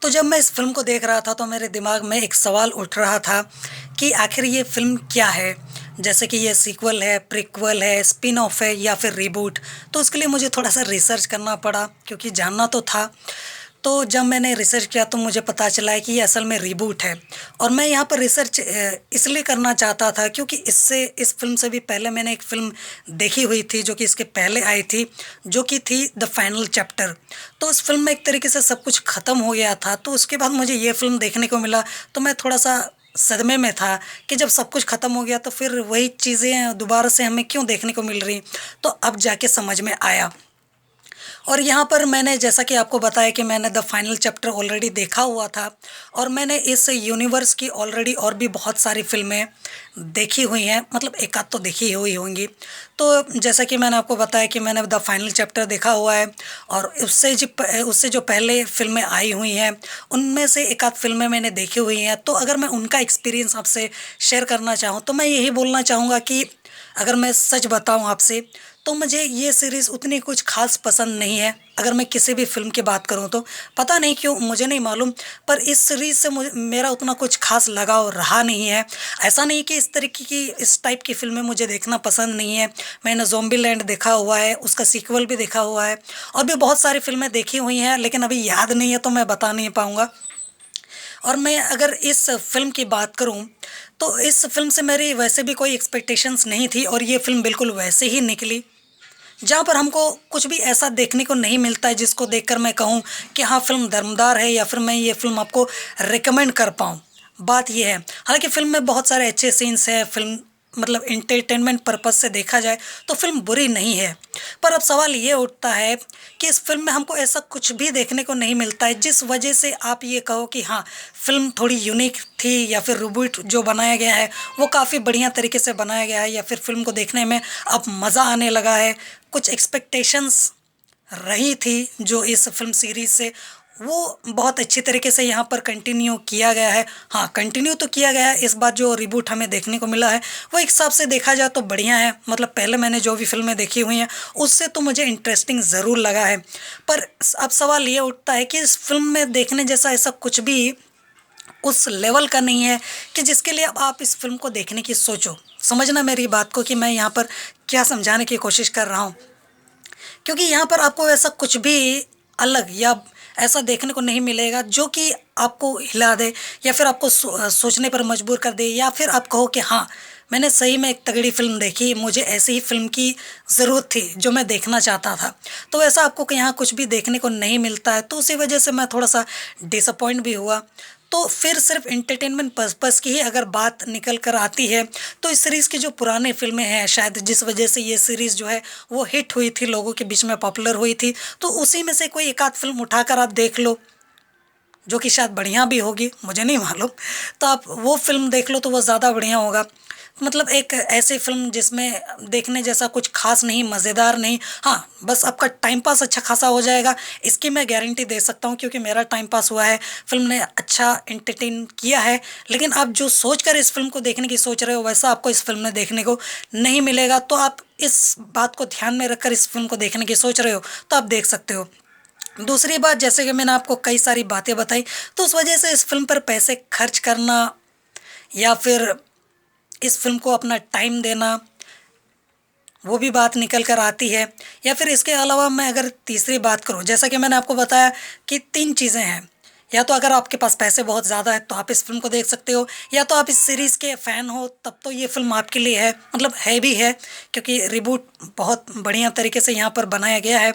तो जब मैं इस फ़िल्म को देख रहा था तो मेरे दिमाग में एक सवाल उठ रहा था कि आखिर ये फ़िल्म क्या है? जैसे कि ये सीक्वल है, प्रीक्वल है, स्पिन ऑफ है या फिर रीबूट? तो उसके लिए मुझे थोड़ा-सा रिसर्च करना पड़ा क्योंकि जानना तो था। तो जब मैंने रिसर्च किया तो मुझे पता चला है कि ये असल में रीबूट है और मैं यहाँ पर रिसर्च इसलिए करना चाहता था क्योंकि इससे इस फ़िल्म से भी पहले मैंने एक फ़िल्म देखी हुई थी जो कि इसके पहले आई थी, जो कि थी द फाइनल चैप्टर। तो उस फ़िल्म में एक तरीके से सब कुछ ख़त्म हो गया था, तो उसके बाद मुझे ये फ़िल्म देखने को मिला, तो मैं थोड़ा-सा सदमे में था कि जब सब कुछ ख़त्म हो गया तो फिर वही चीज़ें दोबारा से हमें क्यों देखने को मिल रही? तो अब जाके समझ में आया। और यहाँ पर मैंने जैसा कि आपको बताया कि मैंने द फाइनल चैप्टर ऑलरेडी देखा हुआ था और मैंने इस यूनिवर्स की ऑलरेडी और भी बहुत सारी फ़िल्में देखी हुई हैं, मतलब एक आध तो देखी हुई होंगी। तो जैसा कि मैंने आपको बताया कि मैंने द फाइनल चैप्टर देखा हुआ है और उससे जो पहले फ़िल्में आई हुई हैं, उनमें से एक आध फ़िल्में मैंने देखी हुई हैं। तो अगर मैं उनका एक्सपीरियंस आपसे शेयर करना चाहूँ, तो मैं यही बोलना चाहूँगा कि अगर मैं सच बताऊँ आपसे, तो मुझे ये सीरीज़ उतनी कुछ ख़ास पसंद नहीं है। अगर मैं किसी भी फ़िल्म की बात करूँ तो, पता नहीं क्यों मुझे नहीं मालूम, पर इस सीरीज़ से मुझे मेरा उतना कुछ ख़ास लगाव रहा नहीं है। ऐसा नहीं कि इस तरीके की इस टाइप की फ़िल्में मुझे देखना पसंद नहीं है। मैंने ज़ॉम्बीलैंड देखा हुआ है, उसका सीक्वल भी देखा हुआ है और भी बहुत सारी फ़िल्में देखी हुई हैं, लेकिन अभी याद नहीं है तो मैं बता नहीं पाऊँगा। और मैं अगर इस फ़िल्म की बात करूँ, तो इस फ़िल्म से मेरी वैसे भी कोई एक्सपेक्टेशंस नहीं थी और ये फ़िल्म बिल्कुल वैसे ही निकली। जहाँ पर हमको कुछ भी ऐसा देखने को नहीं मिलता है जिसको देखकर मैं कहूँ कि हाँ, फ़िल्म दमदार है या फिर मैं ये फ़िल्म आपको रिकमेंड कर पाऊँ। बात ये है, हालाँकि फ़िल्म में बहुत सारे अच्छे सीन्स हैं, फ़िल्म मतलब एंटरटेनमेंट पर्पज़ से देखा जाए तो फ़िल्म बुरी नहीं है। पर अब सवाल ये उठता है कि इस फ़िल्म में हमको ऐसा कुछ भी देखने को नहीं मिलता है जिस वजह से आप ये कहो कि हाँ, फ़िल्म थोड़ी यूनिक थी या फिर रिबूट जो बनाया गया है, वो काफ़ी बढ़िया तरीके से बनाया गया है या फिर फ़िल्म को देखने में अब मज़ा आने लगा है। कुछ एक्सपेक्टेशंस रही थी जो इस फ़िल्म सीरीज़ से, वो बहुत अच्छी तरीके से यहाँ पर कंटिन्यू किया गया है। हाँ, कंटिन्यू तो किया गया है, इस बार जो रिबूट हमें देखने को मिला है, वो एक हिसाब से देखा जाए तो बढ़िया है। मतलब पहले मैंने जो भी फ़िल्में देखी हुई हैं, उससे तो मुझे इंटरेस्टिंग ज़रूर लगा है। पर अब सवाल ये उठता है कि इस फ़िल्म में देखने जैसा ऐसा कुछ भी उस लेवल का नहीं है कि जिसके लिए अब आप इस फ़िल्म को देखने की सोचो। समझना मेरी बात को कि मैं यहाँ पर क्या समझाने की कोशिश कर रहा हूँ। क्योंकि यहाँ पर आपको ऐसा कुछ भी अलग या ऐसा देखने को नहीं मिलेगा जो कि आपको हिला दे या फिर आपको सोचने पर मजबूर कर दे या फिर आप कहो कि हाँ, मैंने सही में एक तगड़ी फ़िल्म देखी, मुझे ऐसी ही फ़िल्म की ज़रूरत थी जो मैं देखना चाहता था। तो ऐसा आपको कि यहाँ कुछ भी देखने को नहीं मिलता है, तो उसी वजह से मैं थोड़ा-सा डिसअपॉइंट भी हुआ। तो फिर सिर्फ़ एंटरटेनमेंट पर्पज़ की ही अगर बात निकल कर आती है, तो इस सीरीज़ की जो पुरानी फ़िल्में हैं शायद जिस वजह से ये सीरीज़ जो है वो हिट हुई थी, लोगों के बीच में पॉपुलर हुई थी, तो उसी में से कोई एक आध फ़िल्म उठाकर आप देख लो, जो कि शायद बढ़िया भी होगी, मुझे नहीं मालूम। तो आप वो फ़िल्म देख लो तो वो ज़्यादा बढ़िया होगा। मतलब एक ऐसी फ़िल्म जिसमें देखने जैसा कुछ ख़ास नहीं, मज़ेदार नहीं, हाँ, बस आपका टाइम पास अच्छा ख़ासा हो जाएगा, इसकी मैं गारंटी दे सकता हूँ क्योंकि मेरा टाइम पास हुआ है, फ़िल्म ने अच्छा एंटरटेन किया है। लेकिन आप जो सोच कर इस फ़िल्म को देखने की सोच रहे हो, वैसा आपको इस फ़िल्म में देखने को नहीं मिलेगा। तो आप इस बात को ध्यान में रखकर इस फ़िल्म को देखने की सोच रहे हो, तो आप देख सकते हो। दूसरी बात, जैसे कि मैंने आपको कई सारी बातें बताई, तो उस वजह से इस फ़िल्म पर पैसे खर्च करना या फिर इस फ़िल्म को अपना टाइम देना, वो भी बात निकल कर आती है। या फिर इसके अलावा मैं अगर तीसरी बात करूँ, जैसा कि मैंने आपको बताया कि 3 चीज़ें हैं। या तो अगर आपके पास पैसे बहुत ज़्यादा हैं, तो आप इस फ़िल्म को देख सकते हो, या तो आप इस सीरीज़ के फ़ैन हो, तब तो ये फ़िल्म आपके लिए है, मतलब है भी है, क्योंकि रिबूट बहुत बढ़िया तरीके से यहाँ पर बनाया गया है।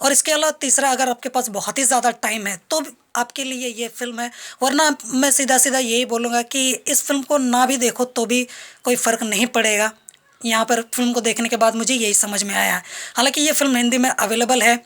और इसके अलावा तीसरा, अगर आपके पास बहुत ही ज़्यादा टाइम है, तो भी आपके लिए ये फ़िल्म है। वरना मैं सीधा-सीधा यही बोलूँगा कि इस फ़िल्म को ना भी देखो, तो भी कोई फ़र्क नहीं पड़ेगा। यहाँ पर फ़िल्म को देखने के बाद मुझे यही समझ में आया है। हालाँकि ये फ़िल्म हिंदी में अवेलेबल है,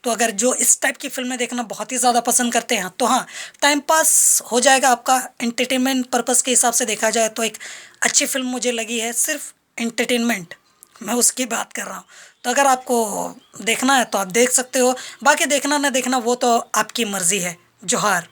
तो अगर जो इस टाइप की फ़िल्में देखना बहुत ही ज़्यादा पसंद करते हैं, तो हाँ, टाइम पास हो जाएगा आपका। एंटरटेनमेंट पर्पज़ के हिसाब से देखा जाए तो एक अच्छी फ़िल्म मुझे लगी है, सिर्फ़ एंटरटेनमेंट, मैं उसकी बात कर रहा हूँ। तो अगर आपको देखना है तो आप देख सकते हो, बाकी देखना ना देखना वो तो आपकी मर्ज़ी है। जोहार।